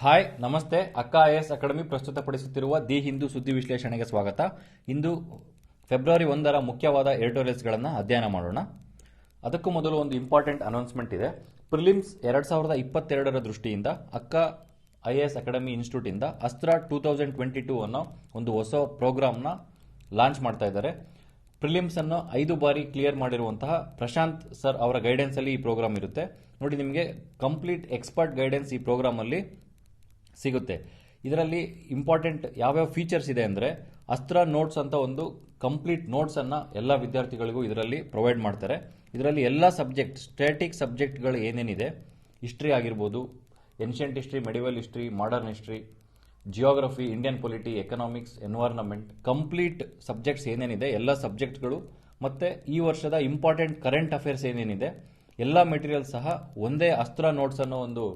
Hi ನಮಸ್ತೆ. ಅಕ್ಕಾ IAS academy ಪ್ರಸ್ತುತಪಡಿಸುತ್ತಿರುವ the Hindu ಸುದ್ದಿ ವಿಶ್ಲೇಷಣೆಗೆ ಸ್ವಾಗತ. ಇಂದು ಫೆಬ್ರವರಿ 1ರ ಮುಖ್ಯವಾದ ಎಡಿಟೋರಿಯಲ್ಸ್ಗಳನ್ನು ಅಧ್ಯಯನ ಮಾಡೋಣ. ಅದಕ್ಕೂ ಮೊದಲು ಒಂದು ಇಂಪಾರ್ಟೆಂಟ್ ಅನೌನ್ಸ್ಮೆಂಟ್ ಇದೆ. ಪ್ರಿಲಿಮ್ಸ್ 2022ರ ದೃಷ್ಟಿಯಿಂದ ಅಕ್ಕಾ ಐಎಎಸ್ ಅಕಾಡೆಮಿ ಇನ್ಸ್ಟಿಟ್ಯೂಟ್ ಇಂದ ಅಸ್ತ್ರ 2022 ಅನ್ನೋ ಒಂದು ಹೊಸ ಪ್ರೋಗ್ರಾಮ್ನ ಲಾಂಚ್ ಮಾಡ್ತಾ ಇದ್ದಾರೆ. ಪ್ರಿಲಿಮ್ಸ್ ಅನ್ನು 5 ಬಾರಿ ಕ್ಲಿಯರ್ ಮಾಡಿರುವಂತಹ ಪ್ರಶಾಂತ್ ಸರ್ ಅವರ ಗೈಡೆನ್ಸ್ ಅಲ್ಲಿ ಈ ಪ್ರೋಗ್ರಾಮ್ ಇರುತ್ತೆ. ನೋಡಿ, ನಿಮಗೆ ಕಂಪ್ಲೀಟ್ ಎಕ್ಸ್ಪರ್ಟ್ ಗೈಡೆನ್ಸ್ ಈ ಪ್ರೋಗ್ರಾಮ್ ಅಲ್ಲಿ ಸಿಗುತ್ತೆ. ಇದರಲ್ಲಿ ಇಂಪಾರ್ಟೆಂಟ್ ಯಾವ್ಯಾವ ಫೀಚರ್ಸ್ ಇದೆ ಅಂದರೆ, ಅಸ್ತ್ರ ನೋಟ್ಸ್ ಅಂತ ಒಂದು ಕಂಪ್ಲೀಟ್ ನೋಟ್ಸ್ ಅನ್ನ ಎಲ್ಲ ವಿದ್ಯಾರ್ಥಿಗಳಿಗೂ ಇದರಲ್ಲಿ ಪ್ರೊವೈಡ್ ಮಾಡ್ತಾರೆ. ಇದರಲ್ಲಿ ಎಲ್ಲ ಸಬ್ಜೆಕ್ಟ್, ಸ್ಟ್ಯಾಟಿಕ್ ಸಬ್ಜೆಕ್ಟ್ಗಳು ಏನೇನಿದೆ, ಹಿಸ್ಟ್ರಿ ಆಗಿರ್ಬೋದು, ancient history, medieval history, modern history, geography, Indian polity, economics, environment, complete subjects ಏನೇನಿದೆ ಎಲ್ಲ ಸಬ್ಜೆಕ್ಟ್ಗಳು, ಮತ್ತೆ ಈ ವರ್ಷದ ಇಂಪಾರ್ಟೆಂಟ್ ಕರೆಂಟ್ ಅಫೇರ್ಸ್ ಏನೇನಿದೆ ಎಲ್ಲ ಮೆಟೀರಿಯಲ್ ಸಹ ಒಂದೇ ಅಸ್ತ್ರ ನೋಟ್ಸ್ ಅನ್ನೋ ಒಂದು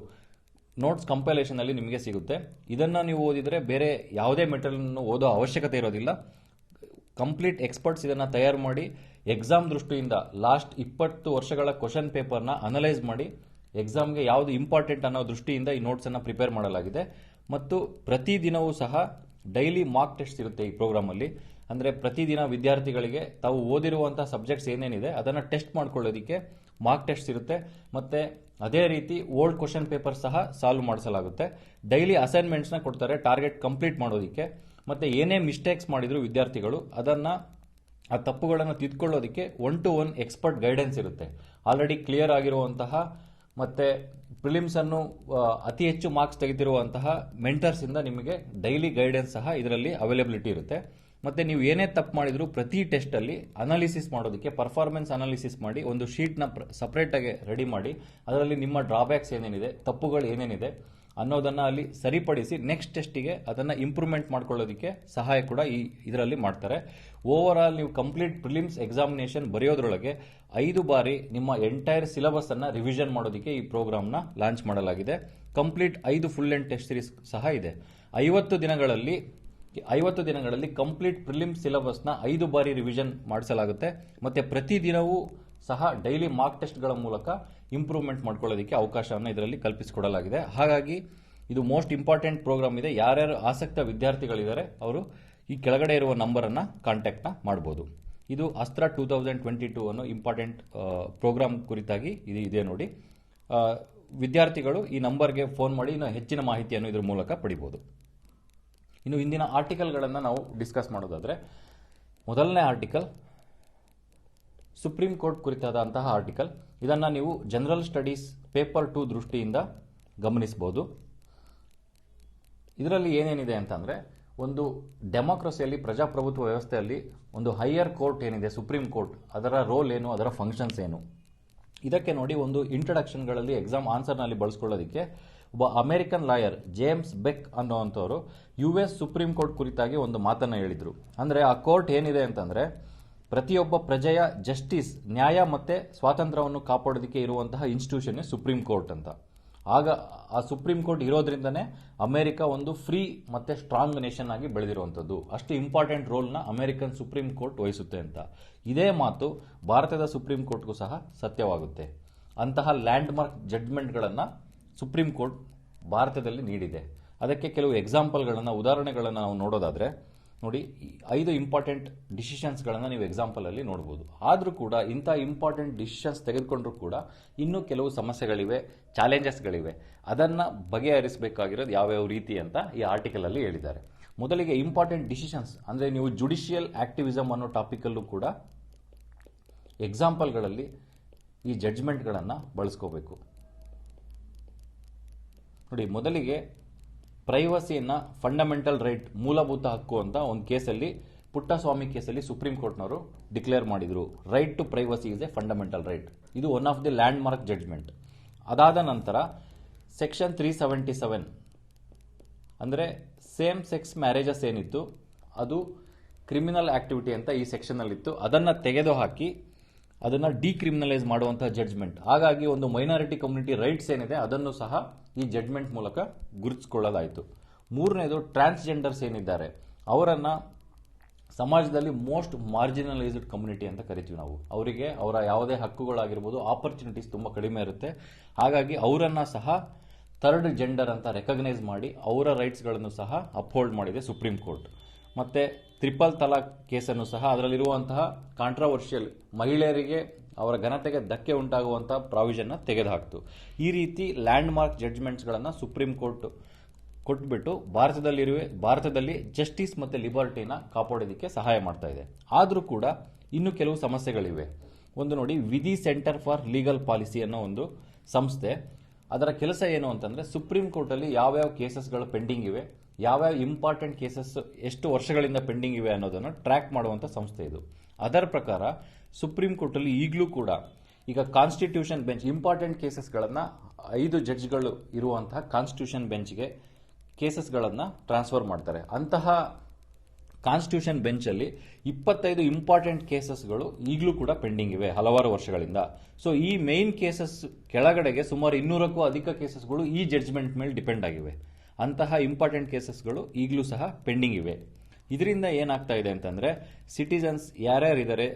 ನೋಟ್ಸ್ ಕಂಪೈಲೇಷನ್ ಅಲ್ಲಿ ನಿಮಗೆ ಸಿಗುತ್ತೆ. ಇದನ್ನ ನೀವು ಓದಿದ್ರೆ ಬೇರೆ ಯಾವುದೇ ಮೆಟೀರಿಯಲ್ ಓದೋ ಅವಶ್ಯಕತೆ ಇರೋದಿಲ್ಲ. ಕಂಪ್ಲೀಟ್ ಎಕ್ಸ್ಪರ್ಟ್ಸ್ ಇದನ್ನ ತಯಾರು ಮಾಡಿ ಎಕ್ಸಾಮ್ ದೃಷ್ಟಿಯಿಂದ ಲಾಸ್ಟ್ 20 ವರ್ಷಗಳ ಕ್ವಶನ್ ಪೇಪರ್ನ ಅನಲೈಸ್ ಮಾಡಿ ಎಕ್ಸಾಮ್ಗೆ ಯಾವುದು ಇಂಪಾರ್ಟೆಂಟ್ ಅನ್ನೋ ದೃಷ್ಟಿಯಿಂದ ಈ ನೋಟ್ಸ್ ಅನ್ನ ಪ್ರಿಪೇರ್ ಮಾಡಲಾಗಿದೆ. ಮತ್ತು ಪ್ರತಿದಿನವೂ ಸಹ ಡೈಲಿ ಮಾರ್ಕ್ ಟೆಸ್ಟ್ ಇರುತ್ತೆ ಈ ಪ್ರೋಗ್ರಾಮ್ ಅಲ್ಲಿ. ಅಂದ್ರೆ ಪ್ರತಿದಿನ ವಿದ್ಯಾರ್ಥಿಗಳಿಗೆ ತಾವು ಓದಿರುವಂತಹ ಸಬ್ಜೆಕ್ಟ್ಸ್ ಏನೇನಿದೆ ಅದನ್ನ ಟೆಸ್ಟ್ ಮಾಡ್ಕೊಳ್ಳೋದಕ್ಕೆ ಮಾರ್ಕ್ ಟೆಸ್ಟ್ ಇರುತ್ತೆ. ಮತ್ತೆ ಅದೇ ರೀತಿ ಓಲ್ಡ್ ಕ್ವಶನ್ ಪೇಪರ್ ಸಹ ಸಾಲ್ವ್ ಮಾಡಿಸಲಾಗುತ್ತೆ. ಡೈಲಿ ಅಸೈನ್ಮೆಂಟ್ಸ್ ನ ಕೊಡ್ತಾರೆ ಟಾರ್ಗೆಟ್ ಕಂಪ್ಲೀಟ್ ಮಾಡೋದಕ್ಕೆ. ಮತ್ತೆ ಏನೇ ಮಿಸ್ಟೇಕ್ಸ್ ಮಾಡಿದ್ರು ವಿದ್ಯಾರ್ಥಿಗಳು ಆ ತಪ್ಪುಗಳನ್ನು ತಿದ್ಕೊಳ್ಳೋದಕ್ಕೆ 1-to-1 ಎಕ್ಸ್ಪರ್ಟ್ ಗೈಡೆನ್ಸ್ ಇರುತ್ತೆ. ಆಲ್ರೆಡಿ ಕ್ಲಿಯರ್ ಆಗಿರುವಂತಹ ಮತ್ತೆ ಪ್ರಿಲಿಮ್ಸ್ ಅನ್ನು ಅತಿ ಹೆಚ್ಚು ಮಾರ್ಕ್ಸ್ ತೆಗೆದಿರುವಂತಹ ಮೆಂಟರ್ಸ್ ಇಂದ ನಿಮಗೆ ಡೈಲಿ ಗೈಡೆನ್ಸ್ ಸಹ ಇದರಲ್ಲಿ ಅವೈಲೇಬಿಲಿಟಿ ಇರುತ್ತೆ. ಮತ್ತೆ ನೀವು ಏನೇ ತಪ್ಪು ಮಾಡಿದ್ರು ಪ್ರತಿ ಟೆಸ್ಟ್ ಅಲ್ಲಿ ಅನಾಲಿಸಿಸ್ ಮಾಡೋದಕ್ಕೆ, ಪರ್ಫಾರ್ಮೆನ್ಸ್ ಅನಾಲಿಸಿಸ್ ಮಾಡಿ ಒಂದು ಶೀಟ್ ನ ಸಪರೇಟ್ ಆಗಿ ರೆಡಿ ಮಾಡಿ ಅದರಲ್ಲಿ ನಿಮ್ಮ ಡ್ರಾಬ್ಯಾಕ್ಸ್ ಏನೇನಿದೆ, ತಪ್ಪುಗಳು ಏನೇನಿದೆ ಅನ್ನೋದನ್ನ ಅಲ್ಲಿ ಸರಿಪಡಿಸಿ ನೆಕ್ಸ್ಟ್ ಟೆಸ್ಟಿಗೆ ಅದನ್ನ ಇಂಪ್ರೂವ್ಮೆಂಟ್ ಮಾಡ್ಕೊಳ್ಳೋದಕ್ಕೆ ಸಹಾಯ ಕೂಡ ಇದರಲ್ಲಿ ಮಾಡ್ತಾರೆ. ಓವರ್ ಆಲ್ ನೀವು ಕಂಪ್ಲೀಟ್ ಪ್ರಿಲಿಮ್ಸ್ ಎಕ್ಸಾಮಿನೇಷನ್ ಬರೆಯೋದ್ರೊಳಗೆ 5 ಬಾರಿ ನಿಮ್ಮ ಎಂಟೈರ್ ಸಿಲೆಬಸ್ ಅನ್ನ ರಿವಿಷನ್ ಮಾಡೋದಕ್ಕೆ ಈ ಪ್ರೋಗ್ರಾಮ್ ನ ಲಾಂಚ್ ಮಾಡಲಾಗಿದೆ. Complete 5 full length test series ಸಹ ಇದೆ. 50 ದಿನಗಳಲ್ಲಿ ಕಂಪ್ಲೀಟ್ ಪ್ರಿಲಿಮ್ಸ್ ಸಿಲೆಬಸ್ ನ 5 ಬಾರಿ ರಿವಿಷನ್ ಮಾಡಿಸಲಾಗುತ್ತೆ. ಮತ್ತೆ ಪ್ರತಿದಿನವೂ ಸಹ ಡೈಲಿ ಮಾರ್ಕ್ ಟೆಸ್ಟ್ ಗಳ ಮೂಲಕ ಇಂಪ್ರೂವ್ಮೆಂಟ್ ಮಾಡ್ಕೊಳ್ಳೋದಕ್ಕೆ ಅವಕಾಶವನ್ನು ಇದರಲ್ಲಿ ಕಲ್ಪಿಸಿಕೊಡಲಾಗಿದೆ. ಹಾಗಾಗಿ ಇದು ಮೋಸ್ಟ್ ಇಂಪಾರ್ಟೆಂಟ್ ಪ್ರೋಗ್ರಾಮ್ ಇದೆ. ಯಾರ್ಯಾರು ಆಸಕ್ತ ವಿದ್ಯಾರ್ಥಿಗಳಿದ್ದಾರೆ ಅವರು ಈ ಕೆಳಗಡೆ ಇರುವ ನಂಬರ್ ಅನ್ನ ಕಾಂಟ್ಯಾಕ್ಟ್ ಮಾಡಬಹುದು. ಇದು ಅಸ್ತ್ರ 2022 ಅನ್ನೋ ಇಂಪಾರ್ಟೆಂಟ್ ಪ್ರೋಗ್ರಾಮ್ ಕುರಿತಾಗಿ ಇದು ಇದೆ ನೋಡಿ. ವಿದ್ಯಾರ್ಥಿಗಳು ಈ ನಂಬರ್ಗೆ ಫೋನ್ ಮಾಡಿ ಇನ್ನು ಹೆಚ್ಚಿನ ಮಾಹಿತಿಯನ್ನು ಇದರ ಮೂಲಕ ಪಡಿಬಹುದು. ಇನ್ನು ಇಂದಿನ ಆರ್ಟಿಕಲ್ಗಳನ್ನು ನಾವು ಡಿಸ್ಕಸ್ ಮಾಡೋದಾದ್ರೆ, ಮೊದಲನೇ ಆರ್ಟಿಕಲ್ ಸುಪ್ರೀಂ ಕೋರ್ಟ್ ಕುರಿತಾದಂತಹ ಆರ್ಟಿಕಲ್. ಇದನ್ನ ನೀವು ಜನರಲ್ ಸ್ಟಡೀಸ್ ಪೇಪರ್ 2 ದೃಷ್ಟಿಯಿಂದ ಗಮನಿಸಬಹುದು. ಇದರಲ್ಲಿ ಏನೇನಿದೆ ಅಂತಂದ್ರೆ, ಒಂದು ಡೆಮೋಕ್ರಸಿಯಲ್ಲಿ, ಪ್ರಜಾಪ್ರಭುತ್ವ ವ್ಯವಸ್ಥೆಯಲ್ಲಿ ಒಂದು ಹೈಯರ್ ಕೋರ್ಟ್ ಏನಿದೆ ಸುಪ್ರೀಂ ಕೋರ್ಟ್, ಅದರ ರೋಲ್ ಏನು, ಅದರ ಫಂಕ್ಷನ್ಸ್ ಏನು, ಇದಕ್ಕೆ ನೋಡಿ ಒಂದು ಇಂಟ್ರಡಕ್ಷನ್ಗಳಲ್ಲಿ ಎಕ್ಸಾಮ್ ಆನ್ಸರ್ನಲ್ಲಿ ಬಳಸ್ಕೊಳ್ಳೋದಕ್ಕೆ ಒಬ್ಬ ಅಮೆರಿಕನ್ ಲಾಯರ್ ಜೇಮ್ಸ್ ಬೆಕ್ ಅನ್ನೋವಂಥವ್ರು US ಸುಪ್ರೀಂ ಕೋರ್ಟ್ ಕುರಿತಾಗಿ ಒಂದು ಮಾತನ್ನ ಹೇಳಿದ್ರು. ಅಂದ್ರೆ ಆ ಕೋರ್ಟ್ ಏನಿದೆ ಅಂತಂದ್ರೆ, ಪ್ರತಿಯೊಬ್ಬ ಪ್ರಜೆಯ ಜಸ್ಟಿಸ್, ನ್ಯಾಯ ಮತ್ತೆ ಸ್ವಾತಂತ್ರ್ಯವನ್ನು ಕಾಪಾಡೋದಕ್ಕೆ ಇರುವಂತಹ ಇನ್ಸ್ಟಿಟ್ಯೂಷನ್ ಸುಪ್ರೀಂ ಕೋರ್ಟ್ ಅಂತ. ಆಗ ಆ ಸುಪ್ರೀಂ ಕೋರ್ಟ್ ಇರೋದ್ರಿಂದನೇ ಅಮೆರಿಕ ಒಂದು ಫ್ರೀ ಮತ್ತೆ ಸ್ಟ್ರಾಂಗ್ ನೇಷನ್ ಆಗಿ ಬೆಳೆದಿರುವಂತದ್ದು. ಅಷ್ಟು ಇಂಪಾರ್ಟೆಂಟ್ ರೋಲ್ನ ಅಮೆರಿಕನ್ ಸುಪ್ರೀಂ ಕೋರ್ಟ್ ವಹಿಸುತ್ತೆ ಅಂತ. ಇದೇ ಮಾತು ಭಾರತದ ಸುಪ್ರೀಂ ಕೋರ್ಟ್ಗೂ ಸಹ ಸತ್ಯವಾಗುತ್ತೆ. ಅಂತಹ ಲ್ಯಾಂಡ್ ಮಾರ್ಕ್ ಜಡ್ಜ್ಮೆಂಟ್ಗಳನ್ನು ಸುಪ್ರೀಂ ಕೋರ್ಟ್ ಭಾರತದಲ್ಲಿ ನೀಡಿದೆ. ಅದಕ್ಕೆ ಕೆಲವು ಎಕ್ಸಾಂಪಲ್ಗಳನ್ನ, ಉದಾಹರಣೆಗಳನ್ನು ನಾವು ನೋಡೋದಾದ್ರೆ, ನೋಡಿ 5 ಇಂಪಾರ್ಟೆಂಟ್ ಡಿಸಿಷನ್ಸ್ಗಳನ್ನು ನೀವು ಎಕ್ಸಾಂಪಲ್ ಅಲ್ಲಿ ನೋಡಬಹುದು. ಆದ್ರೂ ಕೂಡ ಇಂಥ ಇಂಪಾರ್ಟೆಂಟ್ ಡಿಸಿಷನ್ಸ್ ತೆಗೆದುಕೊಂಡ್ರೂ ಕೂಡ ಇನ್ನೂ ಕೆಲವು ಸಮಸ್ಯೆಗಳಿವೆ, ಚಾಲೆಂಜಸ್ಗಳಿವೆ. ಅದನ್ನ ಬಗೆಹರಿಸಬೇಕಾಗಿರೋದು ಯಾವ್ಯಾವ ರೀತಿ ಅಂತ ಈ ಆರ್ಟಿಕಲ್ ಅಲ್ಲಿ ಹೇಳಿದ್ದಾರೆ. ಮೊದಲಿಗೆ ಇಂಪಾರ್ಟೆಂಟ್ ಡಿಸಿಷನ್ಸ್ ಅಂದ್ರೆ, ನೀವು ಜುಡಿಷಿಯಲ್ ಆಕ್ಟಿವಿಸಮ್ ಅನ್ನೋ ಟಾಪಿಕ್ ಅಲ್ಲೂ ಕೂಡ ಎಕ್ಸಾಂಪಲ್ಗಳಲ್ಲಿ ಈ ಜಡ್ಜ್ಮೆಂಟ್ಗಳನ್ನು ಬಳಸ್ಕೋಬೇಕು. ನೋಡಿ, ಮೊದಲಿಗೆ ಪ್ರೈವಸಿಯನ್ನ ಫಂಡಮೆಂಟಲ್ ರೈಟ್, ಮೂಲಭೂತ ಹಕ್ಕು ಅಂತ ಒಂದು ಕೇಸಲ್ಲಿ, ಪುಟ್ಟಸ್ವಾಮಿ ಕೇಸಲ್ಲಿ ಸುಪ್ರೀಂ ಕೋರ್ಟ್ನವರು ಡಿಕ್ಲೇರ್ ಮಾಡಿದ್ರು. Right to privacy is a fundamental right. ಇದು one of the landmark judgment. ಅದಾದ ನಂತರ ಸೆಕ್ಷನ್ 377 ಅಂದ್ರೆ ಸೇಮ್ ಸೆಕ್ಸ್ ಮ್ಯಾರೇಜಸ್ ಏನಿತ್ತು ಅದು ಕ್ರಿಮಿನಲ್ ಆಕ್ಟಿವಿಟಿ ಅಂತ ಈ ಸೆಕ್ಷನ್ ಅಲ್ಲಿ ಇತ್ತು. ಅದನ್ನ ತೆಗೆದುಹಾಕಿ ಅದನ್ನ ಡಿಕ್ರಿಮಿನಲೈಸ್ ಮಾಡುವಂತಹ ಜಡ್ಜ್ಮೆಂಟ್. ಹಾಗಾಗಿ ಒಂದು ಮೈನಾರಿಟಿ ಕಮ್ಯುನಿಟಿ ರೈಟ್ಸ್ ಏನಿದೆ ಅದನ್ನು ಸಹ ಈ ಜಡ್ಜ್ಮೆಂಟ್ ಮೂಲಕ ಗುರುತಿಸಿಕೊಳ್ಳಲಾಯಿತು. ಮೂರನೇದು ಟ್ರಾನ್ಸ್ಜೆಂಡರ್ಸ್ ಏನಿದ್ದಾರೆ ಅವರನ್ನ ಸಮಾಜದಲ್ಲಿ ಮೋಸ್ಟ್ ಮಾರ್ಜಿನಲೈಸ್ಡ್ ಕಮ್ಯುನಿಟಿ ಅಂತ ಕರಿತೀವಿ ನಾವು. ಅವರಿಗೆ ಅವರ ಯಾವುದೇ ಹಕ್ಕುಗಳಾಗಿರ್ಬೋದು, ಆಪರ್ಚುನಿಟೀಸ್ ತುಂಬಾ ಕಡಿಮೆ ಇರುತ್ತೆ. ಹಾಗಾಗಿ ಅವರನ್ನ ಸಹ ಥರ್ಡ್ ಜೆಂಡರ್ ಅಂತ ರೆಕಗ್ನೈಸ್ ಮಾಡಿ ಅವರ ರೈಟ್ಸ್ಗಳನ್ನು ಸಹ ಅಪ್ಹೋಲ್ಡ್ ಮಾಡಿದೆ ಸುಪ್ರೀಂ ಕೋರ್ಟ್. ಮತ್ತು ಟ್ರಿಪಲ್ ತಲಾಕ್ ಕೇಸನ್ನು ಸಹ ಅದರಲ್ಲಿರುವಂತಹ ಕಾಂಟ್ರವರ್ಷಿಯಲ್ ಮಹಿಳೆಯರಿಗೆ ಅವರ ಘನತೆಗೆ ಧಕ್ಕೆ ಉಂಟಾಗುವಂತಹ ಪ್ರಾವಿಷನ್ನ ತೆಗೆದುಹಾಕ್ತು. ಈ ರೀತಿ ಲ್ಯಾಂಡ್ ಮಾರ್ಕ್ ಜಡ್ಜ್ಮೆಂಟ್ಸ್ಗಳನ್ನು ಸುಪ್ರೀಂ ಕೋರ್ಟ್ ಕೊಟ್ಬಿಟ್ಟು ಭಾರತದಲ್ಲಿ ಜಸ್ಟಿಸ್ ಮತ್ತು ಲಿಬರ್ಟಿನ ಕಾಪಾಡೋದಕ್ಕೆ ಸಹಾಯ ಮಾಡ್ತಾ ಇದೆ. ಆದರೂ ಕೂಡ ಇನ್ನು ಕೆಲವು ಸಮಸ್ಯೆಗಳಿವೆ. ಒಂದು ನೋಡಿ, ವಿಧಿ ಸೆಂಟರ್ ಫಾರ್ ಲೀಗಲ್ ಪಾಲಿಸಿ ಅನ್ನೋ ಒಂದು ಸಂಸ್ಥೆ, ಅದರ ಕೆಲಸ ಏನು ಅಂತಂದ್ರೆ ಸುಪ್ರೀಂ ಕೋರ್ಟಲ್ಲಿ ಯಾವ್ಯಾವ ಕೇಸಸ್ಗಳು ಪೆಂಡಿಂಗ್ ಇವೆ, ಯಾವ್ಯಾವ ಇಂಪಾರ್ಟೆಂಟ್ ಕೇಸಸ್ ಎಷ್ಟು ವರ್ಷಗಳಿಂದ ಪೆಂಡಿಂಗ್ ಇವೆ ಅನ್ನೋದನ್ನು ಟ್ರ್ಯಾಕ್ ಮಾಡುವಂಥ ಸಂಸ್ಥೆ ಇದು. ಅದರ ಪ್ರಕಾರ ಸುಪ್ರೀಂ ಕೋರ್ಟಲ್ಲಿ ಈಗಲೂ ಕೂಡ ಈಗ ಕಾನ್ಸ್ಟಿಟ್ಯೂಷನ್ ಬೆಂಚ್ ಇಂಪಾರ್ಟೆಂಟ್ ಕೇಸಸ್ಗಳನ್ನು 5 ಜಡ್ಜ್ಗಳು ಇರುವಂತಹ ಕಾನ್ಸ್ಟಿಟ್ಯೂಷನ್ ಬೆಂಚ್ಗೆ ಕೇಸಸ್ಗಳನ್ನು ಟ್ರಾನ್ಸ್ಫರ್ ಮಾಡ್ತಾರೆ. ಅಂತಹ ಕಾನ್ಸ್ಟಿಟ್ಯೂಷನ್ ಬೆಂಚಲ್ಲಿ 25 ಇಂಪಾರ್ಟೆಂಟ್ ಕೇಸಸ್ಗಳು ಈಗಲೂ ಕೂಡ ಪೆಂಡಿಂಗ್ ಇವೆ ಹಲವಾರು ವರ್ಷಗಳಿಂದ. ಸೊ ಈ ಮೇನ್ ಕೇಸಸ್ ಕೆಳಗಡೆಗೆ ಸುಮಾರು 200ಕ್ಕೂ ಅಧಿಕ ಕೇಸಸ್ಗಳು ಈ ಜಡ್ಜ್ಮೆಂಟ್ ಮೇಲೆ ಡಿಪೆಂಡ್ ಆಗಿವೆ. ಅಂತಹ ಇಂಪಾರ್ಟೆಂಟ್ ಕೇಸಸ್ಗಳು ಈಗಲೂ ಸಹ ಪೆಂಡಿಂಗ್ ಇವೆ. ಇದರಿಂದ ಏನಾಗ್ತಾ ಇದೆ ಅಂತಂದ್ರೆ ಸಿಟಿಸನ್ಸ್ ಯಾರ್ಯಾರಿದ್ದಾರೆ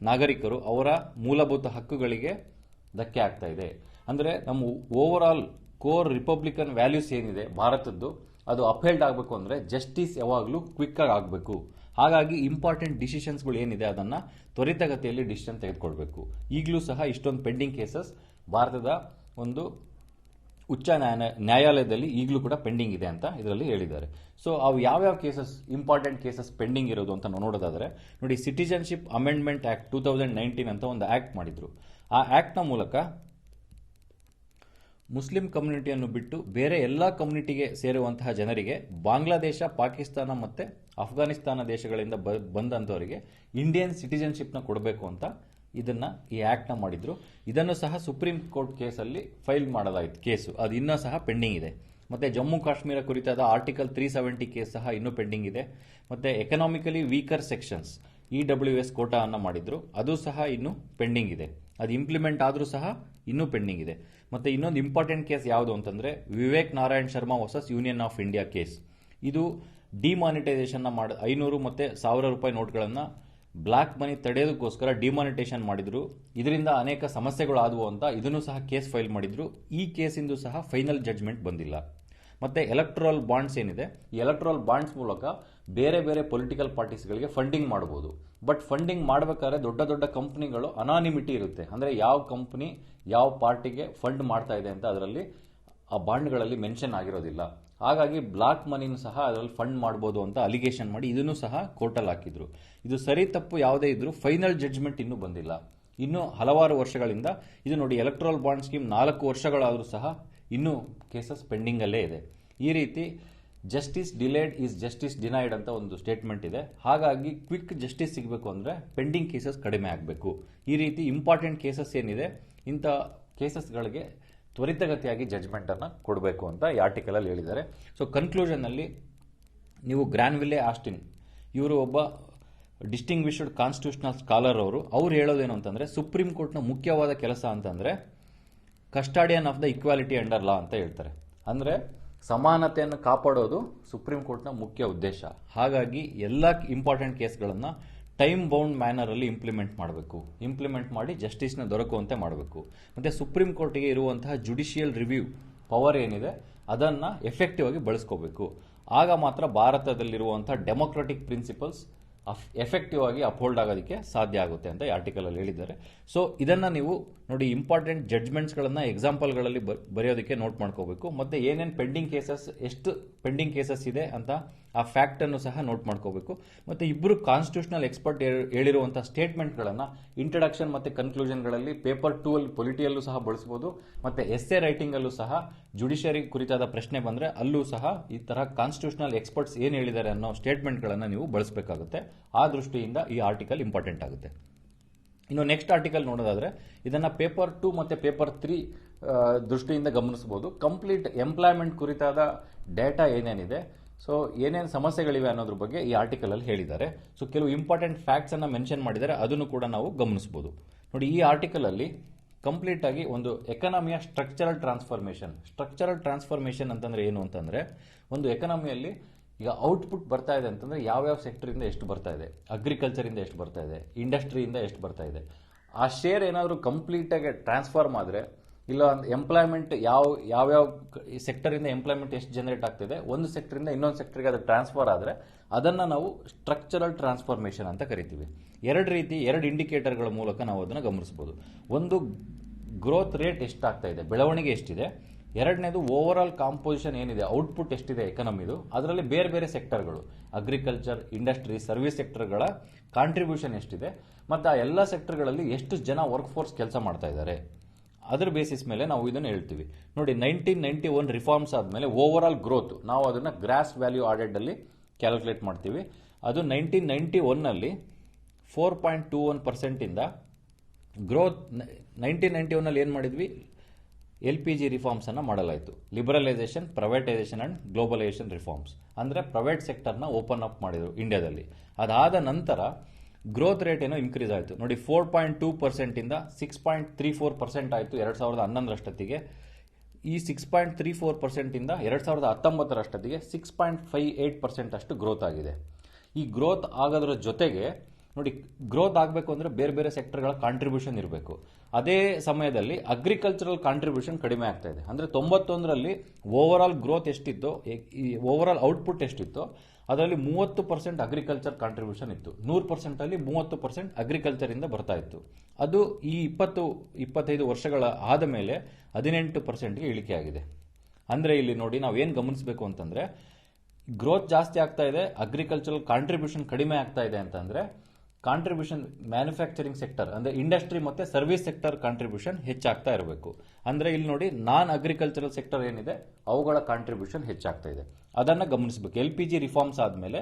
ನಾಗರಿಕರು ಅವರ ಮೂಲಭೂತ ಹಕ್ಕುಗಳಿಗೆ ಧಕ್ಕೆ ಆಗ್ತಾ ಇದೆ. ಅಂದ್ರೆ ನಮ್ಮ over all core Republican values ಏನಿದೆ ಭಾರತದ್ದು ಅದು ಅಪ್ಹೆಲ್ಡ್ ಆಗಬೇಕು ಅಂದ್ರೆ ಜಸ್ಟಿಸ್ ಯಾವಾಗಲೂ ಕ್ವಿಕ್ ಆಗಿ ಆಗಬೇಕು. ಹಾಗಾಗಿ ಇಂಪಾರ್ಟೆಂಟ್ ಡಿಸಿಷನ್ಸ್ಗಳು ಏನಿದೆ ಅದನ್ನ ತ್ವರಿತಗತಿಯಲ್ಲಿ ಡಿಸಿಷನ್ ತೆಗೆದುಕೊಳ್ಬೇಕು. ಈಗಲೂ ಸಹ ಇಷ್ಟೊಂದು ಪೆಂಡಿಂಗ್ ಕೇಸಸ್ ಭಾರತದ ಒಂದು ಉಚ್ಚ ನ್ಯಾಯಾಲಯದಲ್ಲಿ ಈಗಲೂ ಕೂಡ ಪೆಂಡಿಂಗ್ ಇದೆ ಅಂತ ಇದರಲ್ಲಿ ಹೇಳಿದ್ದಾರೆ. ಸೊ ಅವು ಯಾವ್ಯಾವ ಕೇಸಸ್ ಇಂಪಾರ್ಟೆಂಟ್ ಕೇಸಸ್ ಪೆಂಡಿಂಗ್ ಇರೋದು ಅಂತ ನೋಡೋದಾದ್ರೆ ನೋಡಿ, ಸಿಟಿಜನ್ಶಿಪ್ ಅಮೆಂಡ್ಮೆಂಟ್ ಆಕ್ಟ್ 2019 ಅಂತ ಒಂದು ಆಕ್ಟ್ ಮಾಡಿದ್ರು. ಆ ಆಕ್ಟ್ನ ಮೂಲಕ ಮುಸ್ಲಿಂ ಕಮ್ಯುನಿಟಿಯನ್ನು ಬಿಟ್ಟು ಬೇರೆ ಎಲ್ಲ ಕಮ್ಯುನಿಟಿಗೆ ಸೇರುವಂತಹ ಜನರಿಗೆ ಬಾಂಗ್ಲಾದೇಶ, ಪಾಕಿಸ್ತಾನ ಮತ್ತು ಅಫ್ಘಾನಿಸ್ತಾನ ದೇಶಗಳಿಂದ ಬಂದಂಥವರಿಗೆ ಇಂಡಿಯನ್ ಸಿಟಿಜನ್ಶಿಪ್ನ ಕೊಡಬೇಕು ಅಂತ ಇದನ್ನ ಈ ಆಕ್ಟ್ನ ಮಾಡಿದ್ರು. ಇದನ್ನು ಸಹ ಸುಪ್ರೀಂ ಕೋರ್ಟ್ ಕೇಸಲ್ಲಿ ಫೈಲ್ ಮಾಡಲಾಯಿತು ಕೇಸು, ಅದು ಇನ್ನೂ ಸಹ ಪೆಂಡಿಂಗ್ ಇದೆ. ಮತ್ತೆ ಜಮ್ಮು ಕಾಶ್ಮೀರ ಕುರಿತಾದ ಆರ್ಟಿಕಲ್ 370 ಕೇಸ್ ಸಹ ಇನ್ನೂ ಪೆಂಡಿಂಗ್ ಇದೆ. ಮತ್ತೆ economically weaker sections EWS quota ಅನ್ನ ಮಾಡಿದ್ರು, ಅದು ಸಹ ಇನ್ನೂ ಪೆಂಡಿಂಗ್ ಇದೆ. ಅದು ಇಂಪ್ಲಿಮೆಂಟ್ ಆದರೂ ಸಹ ಇನ್ನೂ ಪೆಂಡಿಂಗ್ ಇದೆ. ಮತ್ತೆ ಇನ್ನೊಂದು ಇಂಪಾರ್ಟೆಂಟ್ ಕೇಸ್ ಯಾವುದು ಅಂತಂದ್ರೆ Vivek Narayan Sharma versus union of India case. ಇದು ಡಿಮಾನಿಟೈಸೇಷನ್ 500 ಮತ್ತೆ 1000 ರೂಪಾಯಿ ನೋಟ್ಗಳನ್ನ ಬ್ಲಾಕ್ ಮನಿ ತಡೆಯೋದಕ್ಕೋಸ್ಕರ ಡಿಮಾನಿಟೇಷನ್ ಮಾಡಿದ್ರು. ಇದರಿಂದ ಅನೇಕ ಸಮಸ್ಯೆಗಳು ಆದವು ಅಂತ ಇದನ್ನು ಸಹ ಕೇಸ್ ಫೈಲ್ ಮಾಡಿದ್ರು. ಈ ಕೇಸಿಂದು ಸಹ ಫೈನಲ್ ಜಡ್ಜ್ಮೆಂಟ್ ಬಂದಿಲ್ಲ. ಮತ್ತೆ ಎಲೆಕ್ಟ್ರಲ್ ಬಾಂಡ್ಸ್ ಏನಿದೆ, ಈ ಎಲೆಕ್ಟ್ರಲ್ ಬಾಂಡ್ಸ್ ಮೂಲಕ ಬೇರೆ ಬೇರೆ ಪೊಲಿಟಿಕಲ್ ಪಾರ್ಟೀಸ್ಗಳಿಗೆ ಫಂಡಿಂಗ್ ಮಾಡಬಹುದು. ಬಟ್ ಫಂಡಿಂಗ್ ಮಾಡಬೇಕಾದ್ರೆ ದೊಡ್ಡ ದೊಡ್ಡ ಕಂಪನಿಗಳು ಅನಾನಿಮಿಟಿ ಇರುತ್ತೆ. ಅಂದ್ರೆ ಯಾವ ಕಂಪನಿ ಯಾವ ಪಾರ್ಟಿಗೆ ಫಂಡ್ ಮಾಡ್ತಾ ಇದೆ ಅಂತ ಅದರಲ್ಲಿ ಆ ಬಾಂಡ್ಗಳಲ್ಲಿ ಮೆನ್ಷನ್ ಆಗಿರೋದಿಲ್ಲ. ಹಾಗಾಗಿ ಬ್ಲಾಕ್ ಮನಿನೂ ಸಹ ಅದರಲ್ಲಿ ಫಂಡ್ ಮಾಡಬಹುದು ಅಂತ ಅಲಿಗೇಷನ್ ಮಾಡಿ ಇದನ್ನು ಸಹ ಕೋರ್ಟಲ್ಲಿ ಹಾಕಿದ್ರು. ಇದು ಸರಿ ತಪ್ಪು ಯಾವುದೇ ಇದ್ರೂ ಫೈನಲ್ ಜಡ್ಜ್ಮೆಂಟ್ ಇನ್ನೂ ಬಂದಿಲ್ಲ. ಇನ್ನು ಹಲವಾರು ವರ್ಷಗಳಿಂದ ಇದು ನೋಡಿ, ಎಲೆಕ್ಟ್ರಲ್ ಬಾಂಡ್ ಸ್ಕೀಮ್ 4 ವರ್ಷಗಳಾದರೂ ಸಹ ಇನ್ನೂ ಕೇಸಸ್ ಪೆಂಡಿಂಗ್ ಅಲ್ಲೇ ಇದೆ. ಈ ರೀತಿ justice delayed is justice denied ಅಂತ ಒಂದು ಸ್ಟೇಟ್ಮೆಂಟ್ ಇದೆ. ಹಾಗಾಗಿ ಕ್ವಿಕ್ ಜಸ್ಟಿಸ್ ಸಿಗಬೇಕು ಅಂದ್ರೆ ಪೆಂಡಿಂಗ್ ಕೇಸಸ್ ಕಡಿಮೆ ಆಗಬೇಕು. ಈ ರೀತಿ ಇಂಪಾರ್ಟೆಂಟ್ ಕೇಸಸ್ ಏನಿದೆ ಇಂಥ ಕೇಸಸ್ಗಳಿಗೆ ತ್ವರಿತಗತಿಯಾಗಿ ಜಡ್ಜ್ಮೆಂಟ್ ಅನ್ನ ಕೊಡಬೇಕು ಅಂತ ಈ ಆರ್ಟಿಕಲ್ ಅಲ್ಲಿ ಹೇಳಿದ್ದಾರೆ. ಸೊ ಕನ್ಕ್ಲೂಷನ್ ಅಲ್ಲಿ ನೀವು ಗ್ರಾನ್ವಿಲ್ಲೆ ಆಸ್ಟಿನ್ ಇವರು ಒಬ್ಬ ಡಿಸ್ಟಿಂಗ್ವಿಶ್ಡ್ ಕಾನ್ಸ್ಟಿಟ್ಯೂಷನಲ್ ಸ್ಕಾಲರ್ ಅವ್ರು ಹೇಳೋದೇನು ಅಂತಂದ್ರೆ ಸುಪ್ರೀಂ ಕೋರ್ಟ್ನ ಮುಖ್ಯವಾದ ಕೆಲಸ ಅಂತಂದ್ರೆ custodian of the equality under law ಅಂತ ಹೇಳ್ತಾರೆ. ಅಂದ್ರೆ ಸಮಾನತೆಯನ್ನು ಕಾಪಾಡೋದು ಸುಪ್ರೀಂ ಕೋರ್ಟ್ನ ಮುಖ್ಯ ಉದ್ದೇಶ. ಹಾಗಾಗಿ ಎಲ್ಲ ಇಂಪಾರ್ಟೆಂಟ್ ಕೇಸ್ಗಳನ್ನ ಟೈಮ್ ಬೌಂಡ್ ಮ್ಯಾನರ್ ಅಲ್ಲಿ ಇಂಪ್ಲಿಮೆಂಟ್ ಮಾಡಿ ಜಸ್ಟಿಸ್ನ ದೊರಕುವಂತೆ ಮಾಡಬೇಕು. ಮತ್ತೆ ಸುಪ್ರೀಂ ಕೋರ್ಟ್ಗೆ ಇರುವಂತಹ ಜುಡಿಷಿಯಲ್ ರಿವ್ಯೂ ಪವರ್ ಏನಿದೆ ಅದನ್ನ ಎಫೆಕ್ಟಿವ್ ಆಗಿ ಬಳಸ್ಕೋಬೇಕು. ಆಗ ಮಾತ್ರ ಭಾರತದಲ್ಲಿರುವಂತಹ ಡೆಮೊಕ್ರೆಟಿಕ್ ಪ್ರಿನ್ಸಿಪಲ್ಸ್ ಎಫೆಕ್ಟಿವ್ ಆಗಿ ಅಪ್ಹೋಲ್ಡ್ ಆಗೋದಕ್ಕೆ ಸಾಧ್ಯ ಆಗುತ್ತೆ ಅಂತ ಈ ಆರ್ಟಿಕಲ್ ಅಲ್ಲಿ ಹೇಳಿದ್ದಾರೆ. ಸೊ ಇದನ್ನ ನೀವು ನೋಡಿ, ಇಂಪಾರ್ಟೆಂಟ್ ಜಡ್ಜ್ಮೆಂಟ್ಸ್ಗಳನ್ನ ಎಕ್ಸಾಂಪಲ್ಗಳಲ್ಲಿ ಬರೆಯೋದಕ್ಕೆ ನೋಟ್ ಮಾಡ್ಕೋಬೇಕು. ಮತ್ತೆ ಏನೇನು ಪೆಂಡಿಂಗ್ ಕೇಸಸ್, ಎಷ್ಟು ಪೆಂಡಿಂಗ್ ಕೇಸಸ್ ಇದೆ ಅಂತ ಆ ಫ್ಯಾಕ್ಟ್ ಅನ್ನು ಸಹ ನೋಟ್ ಮಾಡ್ಕೋಬೇಕು. ಮತ್ತೆ ಇಬ್ಬರು ಕಾನ್ಸ್ಟಿಟ್ಯೂಷನಲ್ ಎಕ್ಸ್ಪರ್ಟ್ ಹೇಳಿರುವಂತಹ ಸ್ಟೇಟ್ಮೆಂಟ್ಗಳನ್ನ ಇಂಟ್ರಡಕ್ಷನ್ ಮತ್ತೆ ಕನ್ಕ್ಲೂಷನ್ಗಳಲ್ಲಿ ಪೇಪರ್ 2 ಅಲ್ಲಿ ಪೊಲಿಟಿಯಲ್ಲೂ ಸಹ ಬಳಸಬಹುದು. ಮತ್ತೆ ಎಸ್ಸೆ ರೈಟಿಂಗ್ ಅಲ್ಲೂ ಸಹ ಜುಡಿಷಿಯರಿ ಕುರಿತಾದ ಪ್ರಶ್ನೆ ಬಂದ್ರೆ ಅಲ್ಲೂ ಸಹ ಈ ತರ ಕಾನ್ಸ್ಟಿಟ್ಯೂಷನಲ್ ಎಕ್ಸ್ಪರ್ಟ್ಸ್ ಏನ್ ಹೇಳಿದ್ದಾರೆ ಅನ್ನೋ ಸ್ಟೇಟ್ಮೆಂಟ್ಗಳನ್ನ ನೀವು ಬಳಸಬೇಕಾಗುತ್ತೆ. ಆ ದೃಷ್ಟಿಯಿಂದ ಈ ಆರ್ಟಿಕಲ್ ಇಂಪಾರ್ಟೆಂಟ್ ಆಗುತ್ತೆ. ಇನ್ನು ನೆಕ್ಸ್ಟ್ ಆರ್ಟಿಕಲ್ ನೋಡೋದಾದ್ರೆ ಇದನ್ನ ಪೇಪರ್ 2 ಮತ್ತೆ ಪೇಪರ್ 3 ದೃಷ್ಟಿಯಿಂದ ಗಮನಿಸಬಹುದು. ಕಂಪ್ಲೀಟ್ ಎಂಪ್ಲಾಯ್ಮೆಂಟ್ ಕುರಿತಾದ ಡೇಟಾ ಏನೇನಿದೆ, ಸೊ ಏನೇನು ಸಮಸ್ಯೆಗಳಿವೆ ಅನ್ನೋದ್ರ ಬಗ್ಗೆ ಈ ಆರ್ಟಿಕಲ್ ಅಲ್ಲಿ ಹೇಳಿದ್ದಾರೆ. ಸೊ ಕೆಲವು ಇಂಪಾರ್ಟೆಂಟ್ ಫ್ಯಾಕ್ಟ್ಸ್ ಅನ್ನ ಮೆನ್ಷನ್ ಮಾಡಿದ್ದಾರೆ, ಅದನ್ನು ಕೂಡ ನಾವು ಗಮನಿಸಬಹುದು. ನೋಡಿ, ಈ ಆರ್ಟಿಕಲ್ ಅಲ್ಲಿ ಕಂಪ್ಲೀಟ್ ಆಗಿ ಒಂದು ಎಕಾನಮಿಯ ಸ್ಟ್ರಕ್ಚರಲ್ ಟ್ರಾನ್ಸ್ಫಾರ್ಮೇಶನ್ ಅಂತಂದ್ರೆ ಏನು ಅಂತಂದ್ರೆ, ಒಂದು ಎಕಾನಮಿಯಲ್ಲಿ ಈಗ ಔಟ್ಪುಟ್ ಬರ್ತಾ ಇದೆ ಅಂತಂದ್ರೆ ಯಾವ್ಯಾವ ಸೆಕ್ಟರ್ ಇಂದ ಎಷ್ಟು ಬರ್ತಾ ಇದೆ, ಅಗ್ರಿಕಲ್ಚರ್ ಇಂದ ಎಷ್ಟು ಬರ್ತಾ ಇದೆ, ಇಂಡಸ್ಟ್ರಿಯಿಂದ ಎಷ್ಟು ಬರ್ತಾ ಇದೆ, ಆ ಶೇರ್ ಏನಾದರೂ ಕಂಪ್ಲೀಟ್ ಆಗಿ ಟ್ರಾನ್ಸ್ಫಾರ್ಮ್ ಆದ್ರೆ ಇಲ್ಲ ಎಂಪ್ಲಾಯ್ಮೆಂಟ್ ಯಾವ್ಯಾವ ಸೆಕ್ಟರಿಂದ ಎಂಪ್ಲಾಯ್ಮೆಂಟ್ ಎಷ್ಟು ಜನರೇಟ್ ಆಗ್ತಿದೆ, ಒಂದು ಸೆಕ್ಟರಿಂದ ಇನ್ನೊಂದು ಸೆಕ್ಟರ್ಗೆ ಅದು ಟ್ರಾನ್ಸ್ಫರ್ ಆದರೆ ಅದನ್ನು ನಾವು ಸ್ಟ್ರಕ್ಚರಲ್ ಟ್ರಾನ್ಸ್ಫಾರ್ಮೇಷನ್ ಅಂತ ಕರಿತೀವಿ. ಎರಡು ಇಂಡಿಕೇಟರ್ಗಳ ಮೂಲಕ ನಾವು ಅದನ್ನು ಗಮನಿಸಬಹುದು. ಒಂದು, ಗ್ರೋತ್ ರೇಟ್ ಎಷ್ಟಾಗ್ತಾ ಇದೆ, ಬೆಳವಣಿಗೆ ಎಷ್ಟಿದೆ. ಎರಡನೇದು, ಓವರ್ ಆಲ್ ಕಾಂಪೋಸಿಷನ್ ಏನಿದೆ, ಔಟ್ಪುಟ್ ಎಷ್ಟಿದೆ ಎಕನಮಿದು, ಅದರಲ್ಲಿ ಬೇರೆ ಬೇರೆ ಸೆಕ್ಟರ್ಗಳು, ಅಗ್ರಿಕಲ್ಚರ್, ಇಂಡಸ್ಟ್ರಿ, ಸರ್ವಿಸ್ ಸೆಕ್ಟರ್ಗಳ ಕಾಂಟ್ರಿಬ್ಯೂಷನ್ ಎಷ್ಟಿದೆ, ಮತ್ತು ಆ ಎಲ್ಲ ಸೆಕ್ಟರ್ಗಳಲ್ಲಿ ಎಷ್ಟು ಜನ ವರ್ಕ್ ಫೋರ್ಸ್ ಕೆಲಸ ಮಾಡ್ತಾ ಇದ್ದಾರೆ, ಅದರ ಬೇಸಿಸ್ ಮೇಲೆ ನಾವು ಇದನ್ನು ಹೇಳ್ತೀವಿ. ನೋಡಿ, 1991 ರಿಫಾರ್ಮ್ಸ್ ಆದಮೇಲೆ ಓವರ್ ಆಲ್ ಗ್ರೋತ್ ನಾವು ಅದನ್ನು ಗ್ರಾಸ್ ವ್ಯಾಲ್ಯೂ ಆಡೆಡ್ ಅಲ್ಲಿ ಕ್ಯಾಲ್ಕುಲೇಟ್ ಮಾಡ್ತೀವಿ. ಅದು 1991ನಲ್ಲಿ 4.21% ಇಂದ ಗ್ರೋತ್ 1991ನಲ್ಲಿ ಏನು ಮಾಡಿದ್ವಿ, LPG ರಿಫಾರ್ಮ್ಸ್ ಅನ್ನು ಮಾಡಲಾಯಿತು. Liberalisation, privatisation and globalisation reforms, ಅಂದರೆ ಪ್ರೈವೇಟ್ ಸೆಕ್ಟರ್ನ ಓಪನ್ ಅಪ್ ಮಾಡಿದರು ಇಂಡಿಯಾದಲ್ಲಿ. ಅದಾದ ನಂತರ ಗ್ರೋತ್ ರೇಟ್ ಏನೋ ಇನ್ಕ್ರೀಸ್ ಆಯಿತು. ನೋಡಿ, 4.2% ಇಂದ 6.34% ಆಯಿತು 2011 ಈ 6.34% ಇಂದ 2019 6.58% ಅಷ್ಟು ಗ್ರೋತ್ ಆಗಿದೆ. ಈ ಗ್ರೋತ್ ಆಗೋದ್ರ ಜೊತೆಗೆ ನೋಡಿ, ಗ್ರೋತ್ ಆಗಬೇಕು ಅಂದರೆ ಬೇರೆ ಬೇರೆ ಸೆಕ್ಟರ್ಗಳ ಕಾಂಟ್ರಿಬ್ಯೂಷನ್ ಇರಬೇಕು. ಅದೇ ಸಮಯದಲ್ಲಿ ಅಗ್ರಿಕಲ್ಚರಲ್ ಕಾಂಟ್ರಿಬ್ಯೂಷನ್ ಕಡಿಮೆ ಆಗ್ತಾ ಇದೆ. ಅಂದರೆ 91ರಲ್ಲಿ ಓವರ್ ಆಲ್ ಗ್ರೋತ್ ಎಷ್ಟಿತ್ತು, ಓವರ್ ಆಲ್ ಔಟ್ಪುಟ್ ಎಷ್ಟಿತ್ತು, ಅದರಲ್ಲಿ 30% ಅಗ್ರಿಕಲ್ಚರ್ ಕಾಂಟ್ರಿಬ್ಯೂಷನ್ ಇತ್ತು. 100% ಅಲ್ಲಿ 30% ಅಗ್ರಿಕಲ್ಚರ್ ಇಂದ ಬರ್ತಾ ಇತ್ತು. ಅದು ಈ 20-25 ವರ್ಷಗಳ ಆದ ಮೇಲೆ 18%ಗೆ ಇಳಿಕೆ ಆಗಿದೆ. ಅಂದರೆ ಇಲ್ಲಿ ನೋಡಿ, ನಾವೇನು ಗಮನಿಸಬೇಕು ಅಂತಂದ್ರೆ, ಗ್ರೋತ್ ಜಾಸ್ತಿ ಆಗ್ತಾ ಇದೆ, ಅಗ್ರಿಕಲ್ಚರಲ್ ಕಾಂಟ್ರಿಬ್ಯೂಷನ್ ಕಡಿಮೆ ಆಗ್ತಾ ಇದೆ ಅಂತಂದ್ರೆ ಕಾಂಟ್ರಿಬ್ಯೂಷನ್ ಮ್ಯಾನುಫ್ಯಾಕ್ಚರಿಂಗ್ ಸೆಕ್ಟರ್ ಅಂದ್ರೆ ಇಂಡಸ್ಟ್ರಿ ಮತ್ತೆ ಸರ್ವಿಸ್ ಸೆಕ್ಟರ್ ಕಾಂಟ್ರಿಬ್ಯೂಷನ್ ಹೆಚ್ಚಾಗ್ತಾ ಇರಬೇಕು. ಅಂದ್ರೆ ಇಲ್ಲಿ ನೋಡಿ, ನಾನ್ ಅಗ್ರಿಕಲ್ಚರಲ್ ಸೆಕ್ಟರ್ ಏನಿದೆ ಅವುಗಳ ಕಾಂಟ್ರಿಬ್ಯೂಷನ್ ಹೆಚ್ಚಾಗ್ತಾ ಇದೆ, ಅದನ್ನ ಗಮನಿಸಬೇಕು. LPG ರಿಫಾರ್ಮ್ಸ್ ಆದ್ಮೇಲೆ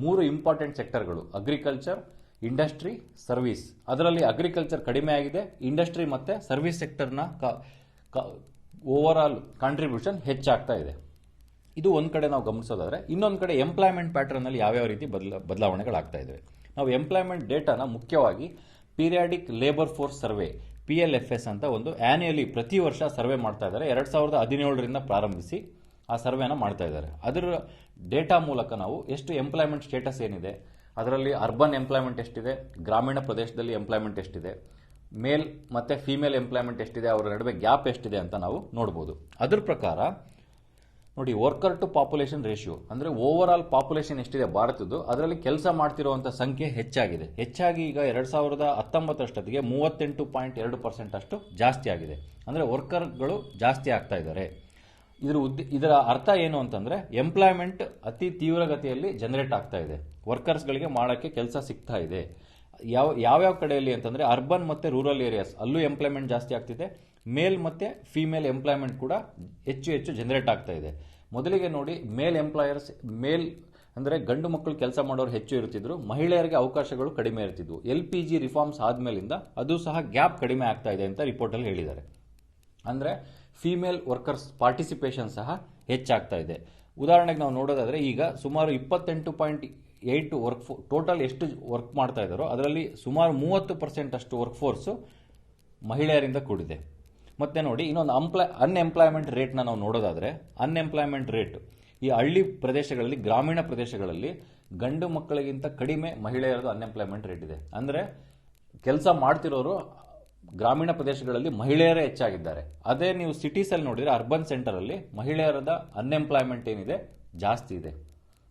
3 ಇಂಪಾರ್ಟೆಂಟ್ ಸೆಕ್ಟರ್ಗಳು, ಅಗ್ರಿಕಲ್ಚರ್, ಇಂಡಸ್ಟ್ರಿ, ಸರ್ವಿಸ್. ಅದರಲ್ಲಿ ಅಗ್ರಿಕಲ್ಚರ್ ಕಡಿಮೆ ಆಗಿದೆ, ಇಂಡಸ್ಟ್ರಿ ಮತ್ತೆ ಸರ್ವಿಸ್ ಸೆಕ್ಟರ್ನ ಓವರ್ ಆಲ್ ಕಾಂಟ್ರಿಬ್ಯೂಷನ್ ಹೆಚ್ಚಾಗ್ತಾ ಇದೆ. ಇದು ಒಂದ್ ಕಡೆ ನಾವು ಗಮನಿಸೋದಾದ್ರೆ, ಇನ್ನೊಂದು ಕಡೆ ಎಂಪ್ಲಾಯ್ಮೆಂಟ್ ಪ್ಯಾಟರ್ನ್ ಅಲ್ಲಿ ಯಾವ್ಯಾವ ರೀತಿ ಬದಲಾವಣೆಗಳಾಗ್ತಾ ಇವೆ. ನಾವು ಎಂಪ್ಲಾಯ್ಮೆಂಟ್ ಡೇಟಾನ ಮುಖ್ಯವಾಗಿ periodic labour force survey PLFS ಅಂತ ಒಂದು ಆನ್ಯುಯಲಿ ಪ್ರತಿ ವರ್ಷ ಸರ್ವೆ ಮಾಡ್ತಾ ಇದ್ದಾರೆ. 2017ರಿಂದ ಪ್ರಾರಂಭಿಸಿ ಆ ಸರ್ವೆನ ಮಾಡ್ತಾ ಇದ್ದಾರೆ. ಅದರ ಡೇಟಾ ಮೂಲಕ ನಾವು ಎಷ್ಟು ಎಂಪ್ಲಾಯ್ಮೆಂಟ್ ಸ್ಟೇಟಸ್ ಏನಿದೆ, ಅದರಲ್ಲಿ ಅರ್ಬನ್ ಎಂಪ್ಲಾಯ್ಮೆಂಟ್ ಎಷ್ಟಿದೆ, ಗ್ರಾಮೀಣ ಪ್ರದೇಶದಲ್ಲಿ ಎಂಪ್ಲಾಯ್ಮೆಂಟ್ ಎಷ್ಟಿದೆ, ಮೇಲ್ ಮತ್ತೆ ಫಿಮೇಲ್ ಎಂಪ್ಲಾಯ್ಮೆಂಟ್ ಎಷ್ಟಿದೆ, ಅವರ ನಡುವೆ ಗ್ಯಾಪ್ ಎಷ್ಟಿದೆ ಅಂತ ನಾವು ನೋಡಬಹುದು. ಅದ್ರ ಪ್ರಕಾರ ನೋಡಿ, ವರ್ಕರ್ ಟು ಪಾಪ್ಯುಲೇಷನ್ ರೇಷಿಯೋ ಅಂದ್ರೆ ಓವರ್ ಆಲ್ ಪಾಪ್ಯುಲೇಷನ್ ಎಷ್ಟಿದೆ ಭಾರತದ್ದು, ಅದರಲ್ಲಿ ಕೆಲಸ ಮಾಡ್ತಿರುವಂತ ಸಂಖ್ಯೆ ಹೆಚ್ಚಾಗಿದೆ. ಹೆಚ್ಚಾಗಿ ಈಗ 2019 38.2% ಅಷ್ಟು ಜಾಸ್ತಿ ಆಗಿದೆ. ಅಂದ್ರೆ ವರ್ಕರ್ಗಳು ಜಾಸ್ತಿ ಆಗ್ತಾ ಇದ್ದಾರೆ. ಇದರ ಅರ್ಥ ಏನು ಅಂತಂದ್ರೆ, ಎಂಪ್ಲಾಯ್ಮೆಂಟ್ ಅತಿ ತೀವ್ರಗತಿಯಲ್ಲಿ ಜನರೇಟ್ ಆಗ್ತಾ ಇದೆ, ವರ್ಕರ್ಸ್ಗಳಿಗೆ ಮಾಡೋಕ್ಕೆ ಕೆಲಸ ಸಿಗ್ತಾ ಇದೆ. ಯಾವ್ಯಾವ ಕಡೆಯಲ್ಲಿ ಅಂತಂದ್ರೆ ಅರ್ಬನ್ ಮತ್ತೆ ರೂರಲ್ ಏರಿಯಾಸ್ ಅಲ್ಲೂ ಎಂಪ್ಲಾಯ್ಮೆಂಟ್ ಜಾಸ್ತಿ ಆಗ್ತಿದೆ. ಮೇಲ್ ಮತ್ತೆ ಫಿಮೇಲ್ ಎಂಪ್ಲಾಯ್ಮೆಂಟ್ ಕೂಡ ಹೆಚ್ಚು ಜನರೇಟ್ ಆಗ್ತಾ ಇದೆ. ಮೊದಲಿಗೆ ನೋಡಿ, ಮೇಲ್ ಅಂದ್ರೆ ಗಂಡು ಮಕ್ಕಳು ಕೆಲಸ ಮಾಡೋರು ಹೆಚ್ಚು ಇರ್ತಿದ್ರು, ಮಹಿಳೆಯರಿಗೆ ಅವಕಾಶಗಳು ಕಡಿಮೆ ಇರ್ತಿದ್ವು. LPG ರಿಫಾರ್ಮ್ಸ್ ಆದ್ಮೇಲಿಂದ ಅದು ಸಹ ಗ್ಯಾಪ್ ಕಡಿಮೆ ಆಗ್ತಾ ಇದೆ ಅಂತ ರಿಪೋರ್ಟ್ ಅಲ್ಲಿ ಹೇಳಿದ್ದಾರೆ. ಅಂದ್ರೆ ಫಿಮೇಲ್ ವರ್ಕರ್ಸ್ ಪಾರ್ಟಿಸಿಪೇಷನ್ ಸಹ ಹೆಚ್ಚಾಗ್ತಾ ಇದೆ. ಉದಾಹರಣೆಗೆ ನಾವು ನೋಡೋದಾದ್ರೆ, ಈಗ ಸುಮಾರು 28.8 ಟೋಟಲ್ ಎಷ್ಟು ವರ್ಕ್ ಮಾಡ್ತಾ ಇದ್ದಾರೋ ಅದರಲ್ಲಿ ಸುಮಾರು 30% ಅಷ್ಟು ವರ್ಕ್ ಫೋರ್ಸ್ ಮಹಿಳೆಯರಿಂದ ಕೂಡಿದೆ. ಮತ್ತೆ ನೋಡಿ, ಇನ್ನೊಂದು ಅನ್ಎಂಪ್ಲಾಯ್ಮೆಂಟ್ ರೇಟ್ನ ನಾವು ನೋಡೋದಾದ್ರೆ, ಅನ್ಎಂಪ್ಲಾಯ್ಮೆಂಟ್ ರೇಟ್ ಈ ಹಳ್ಳಿ ಪ್ರದೇಶಗಳಲ್ಲಿ, ಗ್ರಾಮೀಣ ಪ್ರದೇಶಗಳಲ್ಲಿ ಗಂಡು ಮಕ್ಕಳಿಗಿಂತ ಕಡಿಮೆ ಮಹಿಳೆಯರದು ಅನ್ಎಂಪ್ಲಾಯ್ಮೆಂಟ್ ರೇಟ್ ಇದೆ. ಅಂದ್ರೆ ಕೆಲಸ ಮಾಡ್ತಿರೋರು ಗ್ರಾಮೀಣ ಪ್ರದೇಶಗಳಲ್ಲಿ ಮಹಿಳೆಯರೇ ಹೆಚ್ಚಾಗಿದ್ದಾರೆ. ಅದೇ ನೀವು ಸಿಟೀಸ್ ಅಲ್ಲಿ ನೋಡಿದ್ರೆ, ಅರ್ಬನ್ ಸೆಂಟರ್ ಅಲ್ಲಿ ಮಹಿಳೆಯರದ ಅನ್ಎಂಪ್ಲಾಯ್ಮೆಂಟ್ ಏನಿದೆ ಜಾಸ್ತಿ ಇದೆ.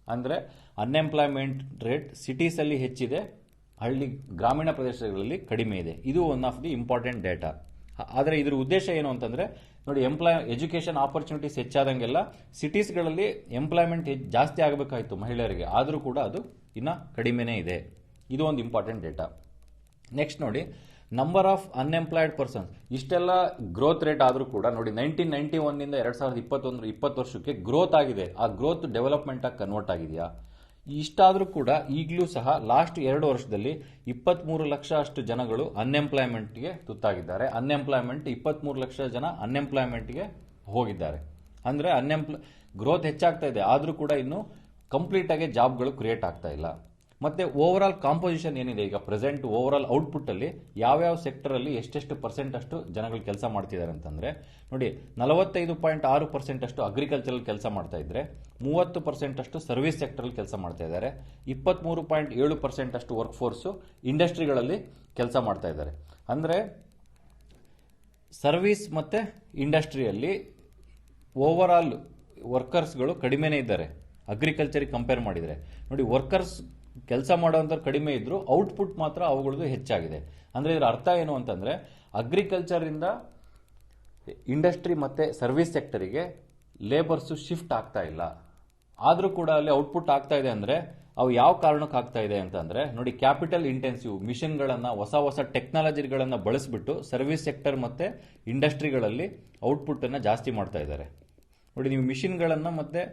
ಅಂದ್ರೆ ಅನ್ಎಂಪ್ಲಾಯ್ಮೆಂಟ್ ರೇಟ್ ಸಿಟೀಸ್ ಅಲ್ಲಿ ಹೆಚ್ಚಿದೆ, ಗ್ರಾಮೀಣ ಪ್ರದೇಶಗಳಲ್ಲಿ ಕಡಿಮೆ ಇದೆ. ಇದು one of the important data. ಆದರೆ ಇದರ ಉದ್ದೇಶ ಏನು ಅಂತಂದ್ರೆ, ನೋಡಿ, ಎಜುಕೇಶನ್ ಆಪರ್ಚುನಿಟೀಸ್ ಹೆಚ್ಚಾದಂಗೆಲ್ಲ ಸಿಟೀಸ್ಗಳಲ್ಲಿ ಎಂಪ್ಲಾಯ್ಮೆಂಟ್ ಜಾಸ್ತಿ ಆಗಬೇಕಾಯಿತು ಮಹಿಳೆಯರಿಗೆ, ಆದರೂ ಕೂಡ ಅದು ಇನ್ನ ಕಡಿಮೆನೇ ಇದೆ. ಇದು ಒಂದು ಇಂಪಾರ್ಟೆಂಟ್ ಡೇಟಾ. ನೆಕ್ಸ್ಟ್ ನೋಡಿ, ನಂಬರ್ ಆಫ್ ಅನ್ಎಂಪ್ಲಾಯ್ಡ್ ಪರ್ಸನ್ಸ್. ಇಷ್ಟೆಲ್ಲ ಗ್ರೋತ್ ರೇಟ್ ಆದರೂ ಕೂಡ ನೋಡಿ, 1991 2020 ವರ್ಷಕ್ಕೆ ಗ್ರೋತ್ ಆಗಿದೆ. ಆ ಗ್ರೋತ್ ಡೆವಲಪ್ಮೆಂಟ್ ಆಗಿ ಕನ್ವರ್ಟ್ ಆಗಿದೆಯಾ? ಇಷ್ಟಾದರೂ ಕೂಡ ಈಗಲೂ ಸಹ ಲಾಸ್ಟ್ 2 ವರ್ಷದಲ್ಲಿ 23 ಲಕ್ಷ ಅಷ್ಟು ಜನಗಳು ಅನ್ಎಂಪ್ಲಾಯ್ಮೆಂಟ್ಗೆ ತುತ್ತಾಗಿದ್ದಾರೆ. 23 ಲಕ್ಷ ಜನ ಅನ್ಎಂಪ್ಲಾಯ್ಮೆಂಟ್ಗೆ ಹೋಗಿದ್ದಾರೆ. ಅಂದ್ರೆ ಗ್ರೋತ್ ಹೆಚ್ಚಾಗ್ತಾ ಇದೆ, ಆದರೂ ಕೂಡ ಇನ್ನು ಕಂಪ್ಲೀಟ್ ಆಗಿ ಜಾಬ್ಗಳು ಕ್ರಿಯೇಟ್ ಆಗ್ತಾ ಇಲ್ಲ. ಮತ್ತೆ ಓವರ್ ಆಲ್ ಕಾಂಪೋಸಿಷನ್ ಏನಿದೆ, ಈಗ ಪ್ರೆಸೆಂಟ್ ಓವರ್ ಆಲ್ ಔಟ್ಪುಟ್ ಅಲ್ಲಿ ಯಾವ್ಯಾವ ಸೆಕ್ಟರ್ ಅಲ್ಲಿ ಎಷ್ಟೆಷ್ಟು % ಅಷ್ಟು ಜನಗಳು ಕೆಲಸ ಮಾಡ್ತಿದ್ದಾರೆ ಅಂತಂದ್ರೆ ನೋಡಿ, 45.6% ಅಷ್ಟು ಅಗ್ರಿಕಲ್ಚರಲ್ ಕೆಲಸ ಮಾಡ್ತಾ ಇದ್ರೆ, 30% ಅಷ್ಟು ಸರ್ವಿಸ್ ಸೆಕ್ಟರ್ ಅಲ್ಲಿ ಕೆಲಸ ಮಾಡ್ತಾ ಇದ್ದಾರೆ, 23.7% ಅಷ್ಟು ವರ್ಕ್ ಫೋರ್ಸ್ ಇಂಡಸ್ಟ್ರಿಗಳಲ್ಲಿ ಕೆಲಸ ಮಾಡ್ತಾ ಇದ್ದಾರೆ. ಅಂದ್ರೆ ಸರ್ವಿಸ್ ಮತ್ತು ಇಂಡಸ್ಟ್ರಿಯಲ್ಲಿ ಓವರಾಲ್ ವರ್ಕರ್ಸ್ಗಳು ಕಡಿಮೆನೇ ಇದ್ದಾರೆ ಅಗ್ರಿಕಲ್ಚರಿಗೆ ಕಂಪೇರ್ ಮಾಡಿದರೆ. ನೋಡಿ, ವರ್ಕರ್ಸ್ ಕೆಲಸ ಮಾಡೋಂಥವ್ರು ಕಡಿಮೆ ಇದ್ದರೂ ಔಟ್ಪುಟ್ ಮಾತ್ರ ಅವುಗಳದ್ದು ಹೆಚ್ಚಾಗಿದೆ. ಅಂದರೆ ಇದರ ಅರ್ಥ ಏನು ಅಂತಂದರೆ, ಅಗ್ರಿಕಲ್ಚರಿಂದ ಇಂಡಸ್ಟ್ರಿ ಮತ್ತು ಸರ್ವಿಸ್ ಸೆಕ್ಟರಿಗೆ ಲೇಬರ್ಸು ಶಿಫ್ಟ್ ಆಗ್ತಾ ಇಲ್ಲ. ಆದರೂ ಕೂಡ ಅಲ್ಲಿ ಔಟ್ಪುಟ್ ಆಗ್ತಾ ಇದೆ. ಅಂದರೆ ಅವು ಯಾವ ಕಾರಣಕ್ಕೆ ಆಗ್ತಾ ಇದೆ ಅಂತಂದರೆ, ನೋಡಿ, ಕ್ಯಾಪಿಟಲ್ ಇಂಟೆನ್ಸಿವ್ ಮಿಷನ್ಗಳನ್ನು, ಹೊಸ ಹೊಸ ಟೆಕ್ನಾಲಜಿಗಳನ್ನು ಬಳಸಿಬಿಟ್ಟು ಸರ್ವಿಸ್ ಸೆಕ್ಟರ್ ಮತ್ತು ಇಂಡಸ್ಟ್ರಿಗಳಲ್ಲಿ ಔಟ್ಪುಟ್ಟನ್ನು ಜಾಸ್ತಿ ಮಾಡ್ತಾ ಇದ್ದಾರೆ. ನೋಡಿ, ನೀವು ಮಿಷಿನ್ಗಳನ್ನು ಮತ್ತು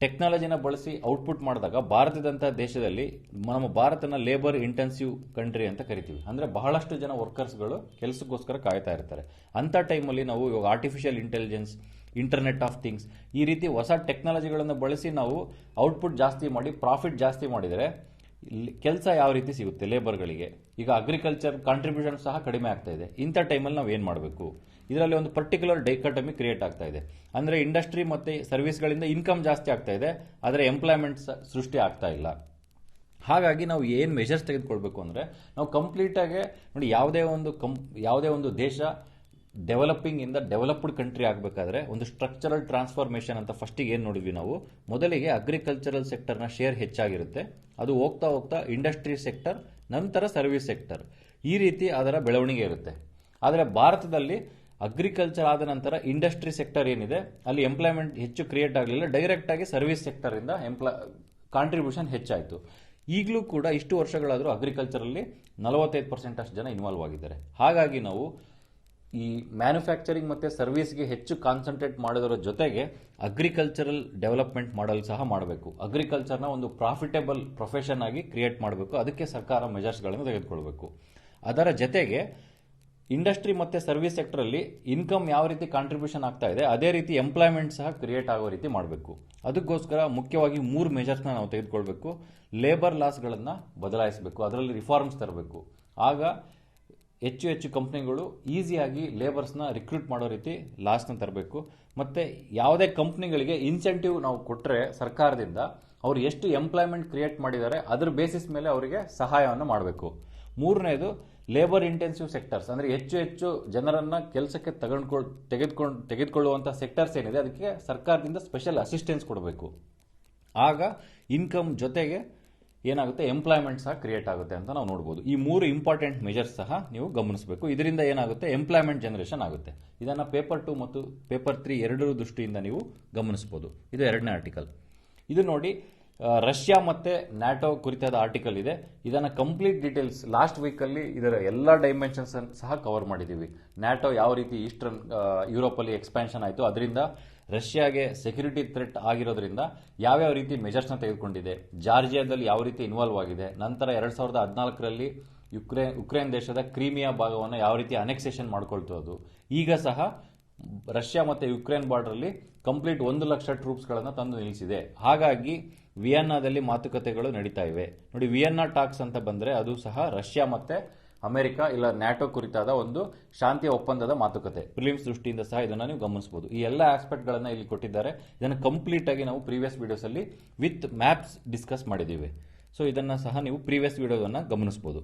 ಟೆಕ್ನಾಲಜಿನ ಬಳಸಿ ಔಟ್ಪುಟ್ ಮಾಡಿದಾಗ ಭಾರತದಂಥ ದೇಶದಲ್ಲಿ ನಮ್ಮ ಭಾರತನ ಲೇಬರ್ ಇಂಟೆನ್ಸಿವ್ ಕಂಟ್ರಿ ಅಂತ ಕರಿತೀವಿ. ಅಂದರೆ ಬಹಳಷ್ಟು ಜನ ವರ್ಕರ್ಸ್ಗಳು ಕೆಲಸಕ್ಕೋಸ್ಕರ ಕಾಯ್ತಾ ಇರ್ತಾರೆ. ಅಂಥ ಟೈಮಲ್ಲಿ ನಾವು ಇವಾಗ artificial intelligence, internet of things, ಈ ರೀತಿ ಹೊಸ ಟೆಕ್ನಾಲಜಿಗಳನ್ನು ಬಳಸಿ ನಾವು ಔಟ್ಪುಟ್ ಜಾಸ್ತಿ ಮಾಡಿ ಪ್ರಾಫಿಟ್ ಜಾಸ್ತಿ ಮಾಡಿದರೆ ಕೆಲಸ ಯಾವ ರೀತಿ ಸಿಗುತ್ತೆ ಲೇಬರ್ಗಳಿಗೆ? ಈಗ ಅಗ್ರಿಕಲ್ಚರ್ ಕಾಂಟ್ರಿಬ್ಯೂಷನ್ ಸಹ ಕಡಿಮೆ ಆಗ್ತಾ ಇದೆ. ಇಂಥ ಟೈಮಲ್ಲಿ ನಾವು ಏನು ಮಾಡಬೇಕು? ಇದರಲ್ಲಿ ಒಂದು ಪರ್ಟಿಕ್ಯುಲರ್ ಡೈಕಾಟಮಿ ಕ್ರಿಯೇಟ್ ಆಗ್ತಾ ಇದೆ. ಅಂದರೆ ಇಂಡಸ್ಟ್ರಿ ಮತ್ತು ಸರ್ವಿಸ್ಗಳಿಂದ ಇನ್ಕಮ್ ಜಾಸ್ತಿ ಆಗ್ತಾ ಇದೆ, ಆದರೆ ಎಂಪ್ಲಾಯ್ಮೆಂಟ್ ಸೃಷ್ಟಿ ಆಗ್ತಾ ಇಲ್ಲ. ಹಾಗಾಗಿ ನಾವು ಏನು ಮೆಷರ್ಸ್ ತೆಗೆದುಕೊಳ್ಬೇಕು ಅಂದರೆ, ನಾವು ಕಂಪ್ಲೀಟಾಗಿ ನೋಡಿ, ಯಾವುದೇ ಒಂದು ದೇಶ ಡೆವಲಪಿಂಗ್ ಇಂದ ಡೆವಲಪ್ಡ್ ಕಂಟ್ರಿ ಆಗಬೇಕಾದ್ರೆ ಒಂದು ಸ್ಟ್ರಕ್ಚರಲ್ ಟ್ರಾನ್ಸ್ಫಾರ್ಮೇಷನ್ ಅಂತ ಫಸ್ಟಿಗೆ ಏನು ನೋಡಿದ್ವಿ ನಾವು, ಮೊದಲಿಗೆ ಅಗ್ರಿಕಲ್ಚರಲ್ ಸೆಕ್ಟರ್ನ ಶೇರ್ ಹೆಚ್ಚಾಗಿರುತ್ತೆ. ಅದು ಹೋಗ್ತಾ ಹೋಗ್ತಾ ಇಂಡಸ್ಟ್ರಿ ಸೆಕ್ಟರ್, ನಂತರ ಸರ್ವಿಸ್ ಸೆಕ್ಟರ್, ಈ ರೀತಿ ಅದರ ಬೆಳವಣಿಗೆ ಇರುತ್ತೆ. ಆದರೆ ಭಾರತದಲ್ಲಿ ಅಗ್ರಿಕಲ್ಚರ್ ಆದ ನಂತರ ಇಂಡಸ್ಟ್ರಿ ಸೆಕ್ಟರ್ ಏನಿದೆ ಅಲ್ಲಿ ಎಂಪ್ಲಾಯ್ಮೆಂಟ್ ಹೆಚ್ಚು ಕ್ರಿಯೇಟ್ ಆಗಲಿಲ್ಲ. ಡೈರೆಕ್ಟ್ ಆಗಿ ಸರ್ವಿಸ್ ಸೆಕ್ಟರಿಂದ ಕಾಂಟ್ರಿಬ್ಯೂಷನ್ ಹೆಚ್ಚಾಯಿತು. ಈಗಲೂ ಕೂಡ ಇಷ್ಟು ವರ್ಷಗಳಾದರೂ ಅಗ್ರಿಕಲ್ಚರಲ್ಲಿ 45% ಅಷ್ಟು ಜನ ಇನ್ವಾಲ್ವ್ ಆಗಿದ್ದಾರೆ. ಹಾಗಾಗಿ ನಾವು ಈ ಮ್ಯಾನುಫ್ಯಾಕ್ಚರಿಂಗ್ ಮತ್ತು ಸರ್ವಿಸ್ಗೆ ಹೆಚ್ಚು ಕಾನ್ಸಂಟ್ರೇಟ್ ಮಾಡೋದರ ಜೊತೆಗೆ ಅಗ್ರಿಕಲ್ಚರಲ್ ಡೆವಲಪ್ಮೆಂಟ್ ಮಾಡಲು ಸಹ ಮಾಡಬೇಕು. ಅಗ್ರಿಕಲ್ಚರ್ನ ಒಂದು ಪ್ರಾಫಿಟೇಬಲ್ ಪ್ರೊಫೆಷನ್ ಆಗಿ ಕ್ರಿಯೇಟ್ ಮಾಡಬೇಕು. ಅದಕ್ಕೆ ಸರ್ಕಾರ ಮೆಜರ್ಸ್ಗಳನ್ನು ತೆಗೆದುಕೊಳ್ಬೇಕು. ಅದರ ಜೊತೆಗೆ ಇಂಡಸ್ಟ್ರಿ ಮತ್ತು ಸರ್ವಿಸ್ ಸೆಕ್ಟರಲ್ಲಿ ಇನ್ಕಮ್ ಯಾವ ರೀತಿ ಕಾಂಟ್ರಿಬ್ಯೂಷನ್ ಆಗ್ತಾ ಇದೆ, ಅದೇ ರೀತಿ ಎಂಪ್ಲಾಯ್ಮೆಂಟ್ ಸಹ ಕ್ರಿಯೇಟ್ ಆಗೋ ರೀತಿ ಮಾಡಬೇಕು. ಅದಕ್ಕೋಸ್ಕರ ಮುಖ್ಯವಾಗಿ 3 ಮೆಜರ್ಸ್ನ ನಾವು ತೆಗೆದುಕೊಳ್ಬೇಕು. ಲೇಬರ್ ಲಾಸ್ಗಳನ್ನು ಬದಲಾಯಿಸಬೇಕು, ಅದರಲ್ಲಿ ರಿಫಾರ್ಮ್ಸ್ ತರಬೇಕು. ಆಗ ಹೆಚ್ಚು ಕಂಪ್ನಿಗಳು ಈಸಿಯಾಗಿ ಲೇಬರ್ಸ್ನ ರಿಕ್ರೂಟ್ ಮಾಡೋ ರೀತಿ ಲಾಸ್ನ ತರಬೇಕು. ಮತ್ತು ಯಾವುದೇ ಕಂಪ್ನಿಗಳಿಗೆ ಇನ್ಸೆಂಟಿವ್ ನಾವು ಕೊಟ್ಟರೆ ಸರ್ಕಾರದಿಂದ, ಅವರು ಎಷ್ಟು ಎಂಪ್ಲಾಯ್ಮೆಂಟ್ ಕ್ರಿಯೇಟ್ ಮಾಡಿದ್ದಾರೆ ಅದರ ಬೇಸಿಸ್ ಮೇಲೆ ಅವರಿಗೆ ಸಹಾಯವನ್ನು ಮಾಡಬೇಕು. 3ನೇದು ಲೇಬರ್ ಇಂಟೆನ್ಸಿವ್ ಸೆಕ್ಟರ್ಸ್, ಅಂದರೆ ಹೆಚ್ಚು ಜನರನ್ನು ಕೆಲಸಕ್ಕೆ ತೆಗೆದುಕೊಳ್ಳುವಂಥ ಸೆಕ್ಟರ್ಸ್ ಏನಿದೆ ಅದಕ್ಕೆ ಸರ್ಕಾರದಿಂದ ಸ್ಪೆಷಲ್ ಅಸಿಸ್ಟೆನ್ಸ್ ಕೊಡಬೇಕು. ಆಗ ಇನ್ಕಮ್ ಜೊತೆಗೆ ಏನಾಗುತ್ತೆ, ಎಂಪ್ಲಾಯ್ಮೆಂಟ್ ಸಹ ಕ್ರಿಯೇಟ್ ಆಗುತ್ತೆ ಅಂತ ನಾವು ನೋಡ್ಬೋದು. ಈ 3 ಇಂಪಾರ್ಟೆಂಟ್ ಮೆಜರ್ಸ್ ಸಹ ನೀವು ಗಮನಿಸಬೇಕು. ಇದರಿಂದ ಏನಾಗುತ್ತೆ, ಎಂಪ್ಲಾಯ್ಮೆಂಟ್ ಜನರೇಷನ್ ಆಗುತ್ತೆ. ಇದನ್ನು ಪೇಪರ್ 2 ಮತ್ತು ಪೇಪರ್ 3 ಎರಡರ ದೃಷ್ಟಿಯಿಂದ ನೀವು ಗಮನಿಸಬಹುದು. ಇದು 2ನೇ ಆರ್ಟಿಕಲ್. ಇದು ನೋಡಿ, ರಷ್ಯಾ ಮತ್ತು ನ್ಯಾಟೋ ಕುರಿತಾದ ಆರ್ಟಿಕಲ್ ಇದೆ. ಇದನ್ನು ಕಂಪ್ಲೀಟ್ ಡೀಟೇಲ್ಸ್ ಲಾಸ್ಟ್ ವೀಕಲ್ಲಿ ಇದರ ಎಲ್ಲ ಡೈಮೆನ್ಷನ್ಸ್ ಸಹ ಕವರ್ ಮಾಡಿದ್ದೀವಿ. ನ್ಯಾಟೋ ಯಾವ ರೀತಿ ಈಸ್ಟರ್ನ್ ಯುರೋಪಲ್ಲಿ ಎಕ್ಸ್ಪ್ಯಾನ್ಷನ್ ಆಯಿತು, ಅದರಿಂದ ರಷ್ಯಾಗೆ ಸೆಕ್ಯೂರಿಟಿ ಥ್ರೆಟ್ ಆಗಿರೋದ್ರಿಂದ ಯಾವ್ಯಾವ ರೀತಿ ಮೆಜರ್ಸ್ನ ತೆಗೆದುಕೊಂಡಿದೆ, ಜಾರ್ಜಿಯಾದಲ್ಲಿ ಯಾವ ರೀತಿ ಇನ್ವಾಲ್ವ್ ಆಗಿದೆ, ನಂತರ 2014ರಲ್ಲಿ ಯುಕ್ರೇನ್ ದೇಶದ ಕ್ರೀಮಿಯಾ ಭಾಗವನ್ನು ಯಾವ ರೀತಿ ಅನೆಕ್ಸೇಷನ್ ಮಾಡ್ಕೊಳ್ತೋದು, ಈಗ ಸಹ ರಷ್ಯಾ ಮತ್ತು ಯುಕ್ರೇನ್ ಬಾರ್ಡರಲ್ಲಿ ಕಂಪ್ಲೀಟ್ 1 ಲಕ್ಷ ಟ್ರೂಪ್ಸ್ಗಳನ್ನು ತಂದು ನಿಲ್ಲಿಸಿದೆ. ಹಾಗಾಗಿ ವಿಯೆನ್ನಾದಲ್ಲಿ ಮಾತುಕತೆಗಳು ನಡೀತಾ ಇವೆ. ನೋಡಿ, ವಿಯೆನ್ನಾ ಟಾಕ್ಸ್ ಅಂತ ಬಂದರೆ ಅದು ಸಹ ರಷ್ಯಾ ಮತ್ತು ಅಮೆರಿಕ ಇಲ್ಲ ನ್ಯಾಟೋ ಕುರಿತಾದ ಒಂದು ಶಾಂತಿಯ ಒಪ್ಪಂದದ ಮಾತುಕತೆ. ಪ್ರಿಲಿಮ್ಸ್ ದೃಷ್ಟಿಯಿಂದ ಸಹ ಇದನ್ನು ನೀವು ಗಮನಿಸಬಹುದು. ಈ ಎಲ್ಲ ಆಸ್ಪೆಕ್ಟ್ಗಳನ್ನು ಇಲ್ಲಿ ಕೊಟ್ಟಿದ್ದಾರೆ. ಇದನ್ನು ಕಂಪ್ಲೀಟ್ ಆಗಿ ನಾವು ಪ್ರೀವಿಯಸ್ ವಿಡಿಯೋಸಲ್ಲಿ ವಿತ್ ಮ್ಯಾಪ್ಸ್ ಡಿಸ್ಕಸ್ ಮಾಡಿದ್ದೀವಿ. ಸೊ ಇದನ್ನು ಸಹ ನೀವು ಪ್ರೀವಿಯಸ್ ವಿಡಿಯೋವನ್ನು ಗಮನಿಸಬಹುದು.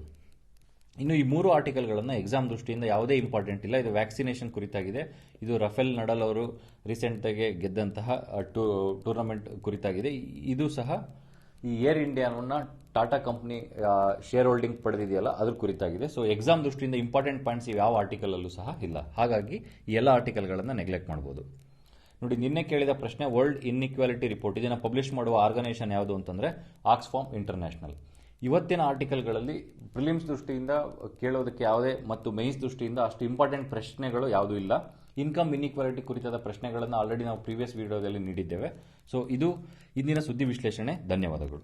ಇನ್ನು ಈ 3 ಆರ್ಟಿಕಲ್ಗಳನ್ನು ಎಕ್ಸಾಮ್ ದೃಷ್ಟಿಯಿಂದ ಯಾವುದೇ ಇಂಪಾರ್ಟೆಂಟ್ ಇಲ್ಲ. ಇದು ವ್ಯಾಕ್ಸಿನೇಷನ್ ಕುರಿತಾಗಿದೆ. ಇದು ರಫೇಲ್ ನಡಾಲ್ ಅವರು ರೀಸೆಂಟಾಗಿ ಗೆದ್ದಂತಹ ಟೂರ್ನಮೆಂಟ್ ಕುರಿತಾಗಿದೆ. ಇದು ಸಹ ಈ ಏರ್ ಇಂಡಿಯಾವನ್ನು ಟಾಟಾ ಕಂಪ್ನಿ ಶೇರ್ ಹೋಲ್ಡಿಂಗ್ ಪಡೆದಿದೆಯಲ್ಲ ಅದ್ರ ಕುರಿತಾಗಿದೆ. ಸೊ ಎಕ್ಸಾಮ್ ದೃಷ್ಟಿಯಿಂದ ಇಂಪಾರ್ಟೆಂಟ್ ಪಾಯಿಂಟ್ಸ್ ಯಾವ ಆರ್ಟಿಕಲಲ್ಲೂ ಸಹ ಇಲ್ಲ. ಹಾಗಾಗಿ ಈ ಎಲ್ಲ ಆರ್ಟಿಕಲ್ಗಳನ್ನು ನೆಗ್ಲೆಕ್ಟ್ ಮಾಡ್ಬೋದು. ನೋಡಿ, ನಿನ್ನೆ ಕೇಳಿದ ಪ್ರಶ್ನೆ ವರ್ಲ್ಡ್ ಇನ್ಇಕ್ವಾಲಿಟಿ ರಿಪೋರ್ಟ್, ಇದನ್ನು ಪಬ್ಲಿಷ್ ಮಾಡುವ ಆರ್ಗನೈಸೇಷನ್ ಯಾವುದು ಅಂತಂದರೆ ಆಕ್ಸ್ಫಾರ್ಮ್ ಇಂಟರ್ನ್ಯಾಷನಲ್. ಇವತ್ತಿನ ಆರ್ಟಿಕಲ್ಗಳಲ್ಲಿ ಪ್ರಿಲಿಮ್ಸ್ ದೃಷ್ಟಿಯಿಂದ ಕೇಳೋದಕ್ಕೆ ಯಾವುದೇ ಮತ್ತು ಮೇನ್ಸ್ ದೃಷ್ಟಿಯಿಂದ ಅಷ್ಟು ಇಂಪಾರ್ಟೆಂಟ್ ಪ್ರಶ್ನೆಗಳು ಯಾವುದೂ ಇಲ್ಲ. ಇನ್ಕಮ್ ಇನ್ಇಕ್ವಾಲಿಟಿ ಕುರಿತಾದ ಪ್ರಶ್ನೆಗಳನ್ನು ಆಲ್ರೆಡಿ ನಾವು ಪ್ರೀವಿಯಸ್ ವಿಡಿಯೋದಲ್ಲಿ ನೀಡಿದ್ದೇವೆ. ಸೊ ಇದು ಇಂದಿನ ಸುದ್ದಿ ವಿಶ್ಲೇಷಣೆ. ಧನ್ಯವಾದಗಳು.